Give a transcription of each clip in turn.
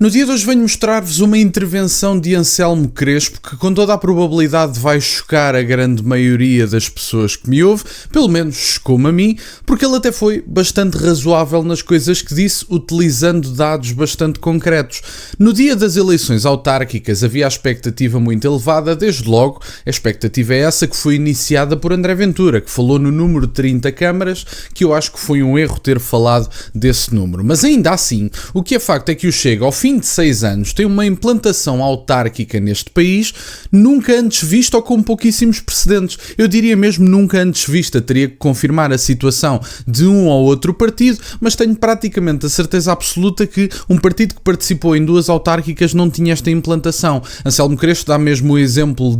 No dia de hoje venho mostrar-vos uma intervenção de Anselmo Crespo que com toda a probabilidade vai chocar a grande maioria das pessoas que me ouve, pelo menos chocou-me a mim, porque ele até foi bastante razoável nas coisas que disse, utilizando dados bastante concretos. No dia das eleições autárquicas havia a expectativa muito elevada, desde logo a expectativa é essa que foi iniciada por André Ventura, que falou no número de 30 câmaras, que eu acho que foi um erro ter falado desse número. Mas ainda assim, o que é facto é que o Chega, ao fim de 6 anos, tem uma implantação autárquica neste país nunca antes vista ou com pouquíssimos precedentes. Eu diria mesmo nunca antes vista. Teria que confirmar a situação de um ou outro partido, mas tenho praticamente a certeza absoluta que um partido que participou em 2 autárquicas não tinha esta implantação. Anselmo Crespo dá mesmo o exemplo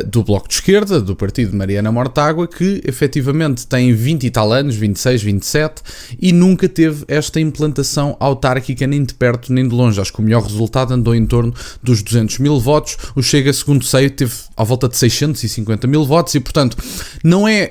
do Bloco de Esquerda, do partido de Mariana Mortágua, que efetivamente tem 20 e tal anos, 26, 27, e nunca teve esta implantação autárquica nem de perto nem de longe. Acho que o melhor resultado andou em torno dos 200 mil votos. O Chega, segundo sei, teve à volta de 650 mil votos e, portanto, não é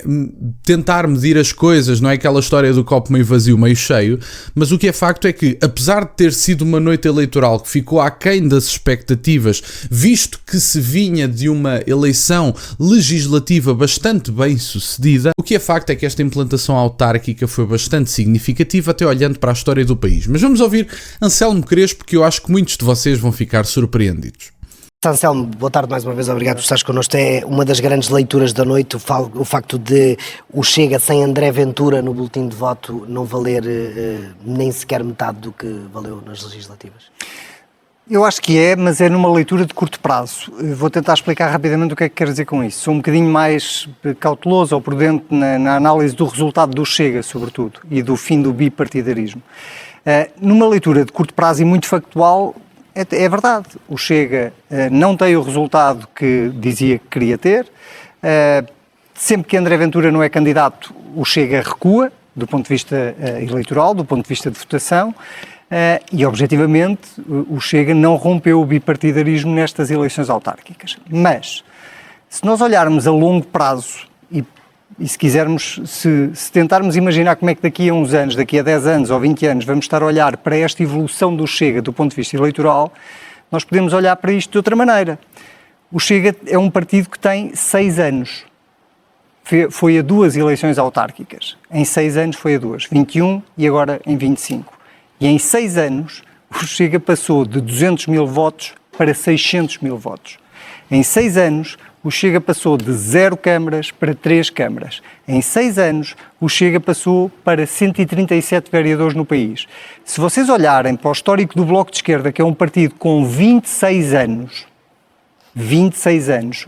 tentar medir as coisas, não é aquela história do copo meio vazio, meio cheio, mas o que é facto é que, apesar de ter sido uma noite eleitoral que ficou aquém das expectativas, visto que se vinha de uma eleição legislativa bastante bem sucedida, o que é facto é que esta implantação autárquica foi bastante significativa, até olhando para a história do país. Mas vamos ouvir Anselmo Crespo, porque eu acho que muitos de vocês vão ficar surpreendidos. Anselmo, boa tarde mais uma vez, obrigado por estares connosco. É uma das grandes leituras da noite, o facto de o Chega sem André Ventura no boletim de voto não valer nem sequer metade do que valeu nas legislativas. Eu acho que é, mas é numa leitura de curto prazo. Vou tentar explicar rapidamente o que é que quero dizer com isso. Sou um bocadinho mais cauteloso ou prudente na análise do resultado do Chega, sobretudo, e do fim do bipartidarismo. Numa leitura de curto prazo e muito factual, é verdade. O Chega não tem o resultado que dizia que queria ter. Sempre que André Ventura não é candidato, o Chega recua, do ponto de vista eleitoral, do ponto de vista de votação. E, objetivamente, o Chega não rompeu o bipartidarismo nestas eleições autárquicas. Mas, se nós olharmos a longo prazo e se quisermos, se tentarmos imaginar como é que daqui a uns anos, daqui a 10 anos ou 20 anos, vamos estar a olhar para esta evolução do Chega do ponto de vista eleitoral, nós podemos olhar para isto de outra maneira. O Chega é um partido que tem 6 anos. Foi a 2 eleições autárquicas. Em 6 anos foi a 2, 21 e agora em 25. E em 6 anos, o Chega passou de 200 mil votos para 600 mil votos. Em 6 anos, o Chega passou de 0 câmaras para 3 câmaras. Em 6 anos, o Chega passou para 137 vereadores no país. Se vocês olharem para o histórico do Bloco de Esquerda, que é um partido com 26 anos,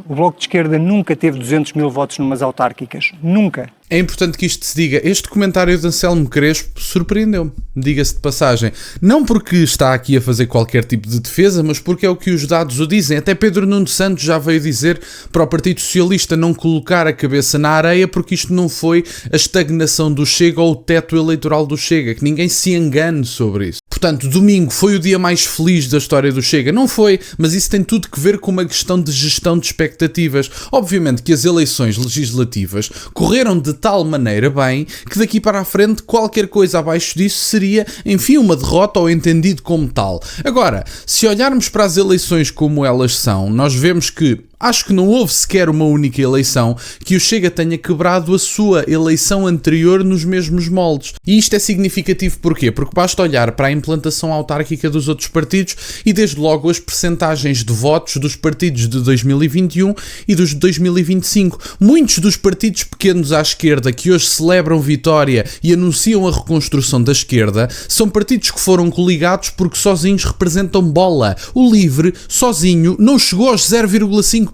o Bloco de Esquerda nunca teve 200 mil votos numas autárquicas. Nunca. É importante que isto se diga. Este comentário de Anselmo Crespo surpreendeu-me, diga-se de passagem. Não porque está aqui a fazer qualquer tipo de defesa, mas porque é o que os dados o dizem. Até Pedro Nuno Santos já veio dizer para o Partido Socialista não colocar a cabeça na areia, porque isto não foi a estagnação do Chega ou o teto eleitoral do Chega. Que ninguém se engane sobre isso. Portanto, domingo foi o dia mais feliz da história do Chega. Não foi, mas isso tem tudo que ver com uma questão de gestão de expectativas. Obviamente que as eleições legislativas correram de tal maneira bem que daqui para a frente qualquer coisa abaixo disso seria, enfim, uma derrota ou entendido como tal. Agora, se olharmos para as eleições como elas são, nós vemos que acho que não houve sequer uma única eleição que o Chega tenha quebrado a sua eleição anterior nos mesmos moldes. E isto é significativo porquê? Porque basta olhar para a implantação autárquica dos outros partidos e desde logo as percentagens de votos dos partidos de 2021 e dos de 2025. Muitos dos partidos pequenos à esquerda que hoje celebram vitória e anunciam a reconstrução da esquerda são partidos que foram coligados porque sozinhos representam bola. O LIVRE, sozinho, não chegou aos 0,5%.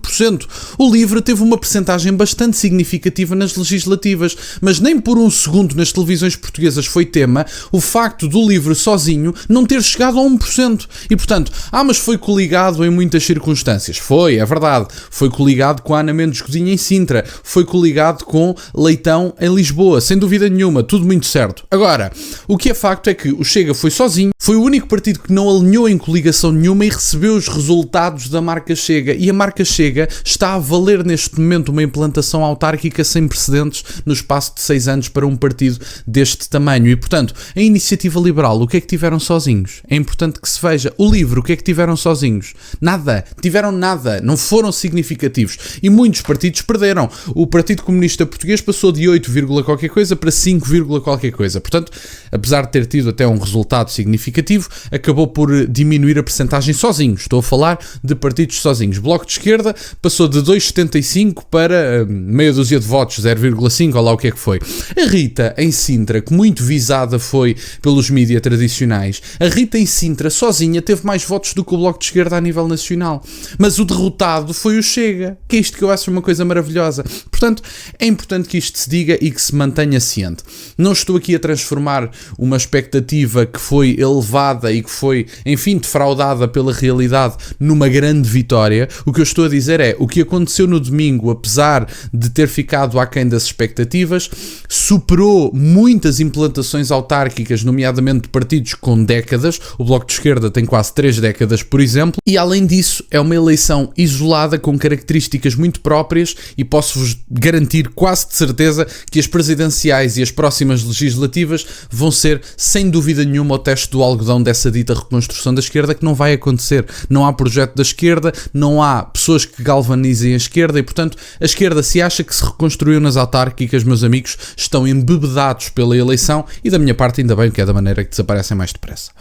O LIVRE teve uma percentagem bastante significativa nas legislativas, mas nem por um segundo nas televisões portuguesas foi tema o facto do LIVRE sozinho não ter chegado a 1%. E portanto, mas foi coligado em muitas circunstâncias. Foi, é verdade. Foi coligado com a Ana Mendes Godinho em Sintra. Foi coligado com Leitão em Lisboa. Sem dúvida nenhuma. Tudo muito certo. Agora, o que é facto é que o Chega foi sozinho. Foi o único partido que não alinhou em coligação nenhuma e recebeu os resultados da marca Chega. E a marca Chega Chega está a valer neste momento uma implantação autárquica sem precedentes no espaço de 6 anos para um partido deste tamanho. E, portanto, a Iniciativa Liberal, o que é que tiveram sozinhos? É importante que se veja. O LIVRE, o que é que tiveram sozinhos? Nada. Tiveram nada. Não foram significativos. E muitos partidos perderam. O Partido Comunista Português passou de 8, qualquer coisa para 5, qualquer coisa. Portanto, apesar de ter tido até um resultado significativo, acabou por diminuir a percentagem sozinhos. Estou a falar de partidos sozinhos. Bloco de Esquerda passou de 2,75 para meia dúzia de votos, 0,5, ou lá o que é que foi. A Rita, em Sintra, que muito visada foi pelos mídias tradicionais, a Rita em Sintra, sozinha, teve mais votos do que o Bloco de Esquerda a nível nacional. Mas o derrotado foi o Chega, que é isto que eu acho uma coisa maravilhosa. Portanto, é importante que isto se diga e que se mantenha ciente. Não estou aqui a transformar uma expectativa que foi elevada e que foi, enfim, defraudada pela realidade numa grande vitória. O que eu estou a dizer é, o que aconteceu no domingo, apesar de ter ficado aquém das expectativas, superou muitas implantações autárquicas, nomeadamente de partidos com décadas. O Bloco de Esquerda tem quase 3 décadas, por exemplo, e além disso é uma eleição isolada com características muito próprias e posso-vos garantir quase de certeza que as presidenciais e as próximas legislativas vão ser, sem dúvida nenhuma, o teste do algodão dessa dita reconstrução da esquerda, que não vai acontecer. Não há projeto da esquerda, não há pessoas que galvanizem a esquerda e, portanto, a esquerda, se acha que se reconstruiu nas autárquicas, meus amigos, estão embebedados pela eleição e, da minha parte, ainda bem que é da maneira que desaparecem mais depressa.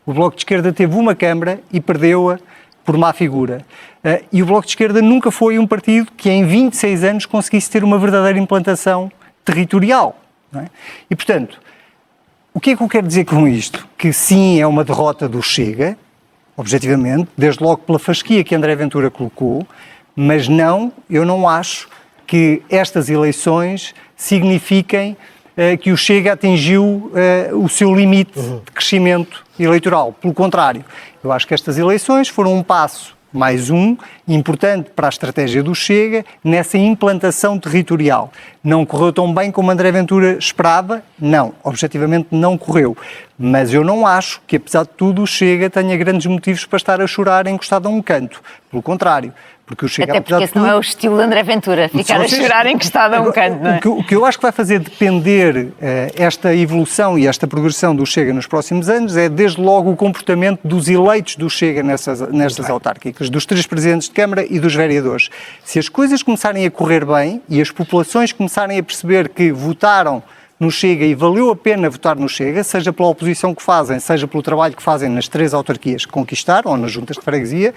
O Bloco de Esquerda teve uma Câmara e perdeu-a por má figura. E o Bloco de Esquerda nunca foi um partido que em 26 anos conseguisse ter uma verdadeira implantação territorial. Não é? E, portanto, o que é que eu quero dizer com isto? Que sim, é uma derrota do Chega, objetivamente, desde logo pela fasquia que André Ventura colocou, mas não, eu não acho que estas eleições signifiquem que o Chega atingiu o seu limite de crescimento eleitoral. Pelo contrário, eu acho que estas eleições foram um passo, mais um, importante para a estratégia do Chega nessa implantação territorial. Não correu tão bem como André Ventura esperava? Não, objetivamente não correu. Mas eu não acho que, apesar de tudo, o Chega tenha grandes motivos para estar a chorar encostado a um canto. Pelo contrário. Porque o Chega, até porque esse não é o estilo de André Ventura, ficar a chorar encostado a um canto, não é? O que eu acho que vai fazer depender esta evolução e esta progressão do Chega nos próximos anos é, desde logo, o comportamento dos eleitos do Chega nestas autárquicas, dos 3 presidentes de Câmara e dos vereadores. Se as coisas começarem a correr bem e as populações começarem a perceber que votaram no Chega e valeu a pena votar no Chega, seja pela oposição que fazem, seja pelo trabalho que fazem nas 3 autarquias que conquistaram, ou nas juntas de freguesia,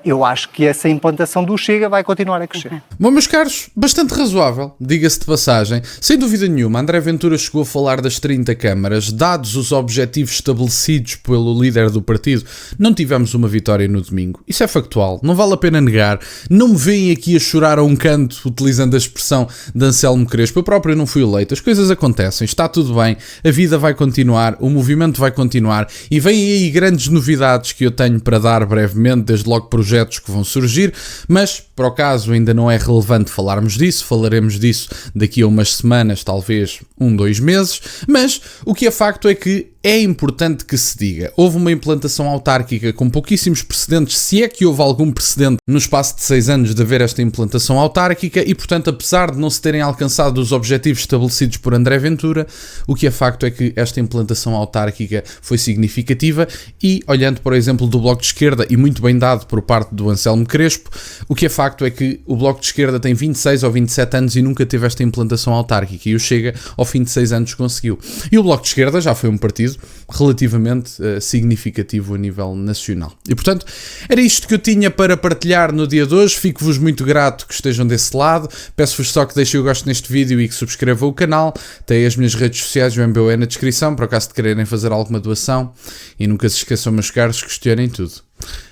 eu acho que essa implantação do Chega vai continuar a crescer. Bom, meus caros, bastante razoável, diga-se de passagem. Sem dúvida nenhuma, André Ventura chegou a falar das 30 câmaras. Dados os objetivos estabelecidos pelo líder do partido, não tivemos uma vitória no domingo. Isso é factual, não vale a pena negar. Não me veem aqui a chorar a um canto, utilizando a expressão de Anselmo Crespo. Eu próprio não fui eleito, as coisas acontecem, está tudo bem, a vida vai continuar, o movimento vai continuar e vêm aí grandes novidades que eu tenho para dar brevemente, desde logo projetos que vão surgir, mas para o caso ainda não é relevante falarmos disso, falaremos disso daqui a umas semanas, talvez 2 meses, mas o que é facto é que é importante que se diga. Houve uma implantação autárquica com pouquíssimos precedentes, se é que houve algum precedente no espaço de 6 anos de haver esta implantação autárquica e, portanto, apesar de não se terem alcançado os objetivos estabelecidos por André Ventura, o que é facto é que esta implantação autárquica foi significativa e, olhando para o exemplo do Bloco de Esquerda, e muito bem dado por parte do Anselmo Crespo, o que é facto é que o Bloco de Esquerda tem 26 ou 27 anos e nunca teve esta implantação autárquica e o Chega, ao fim de 6 anos, conseguiu. E o Bloco de Esquerda já foi um partido relativamente significativo a nível nacional. E, portanto, era isto que eu tinha para partilhar no dia de hoje. Fico-vos muito grato que estejam desse lado. Peço-vos só que deixem o gosto neste vídeo e que subscrevam o canal. Tem as minhas redes sociais, o MBO na descrição, para o caso de quererem fazer alguma doação. E nunca se esqueçam, meus caros, questionem tudo.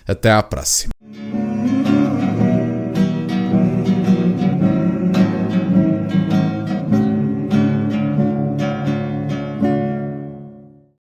Até à próxima.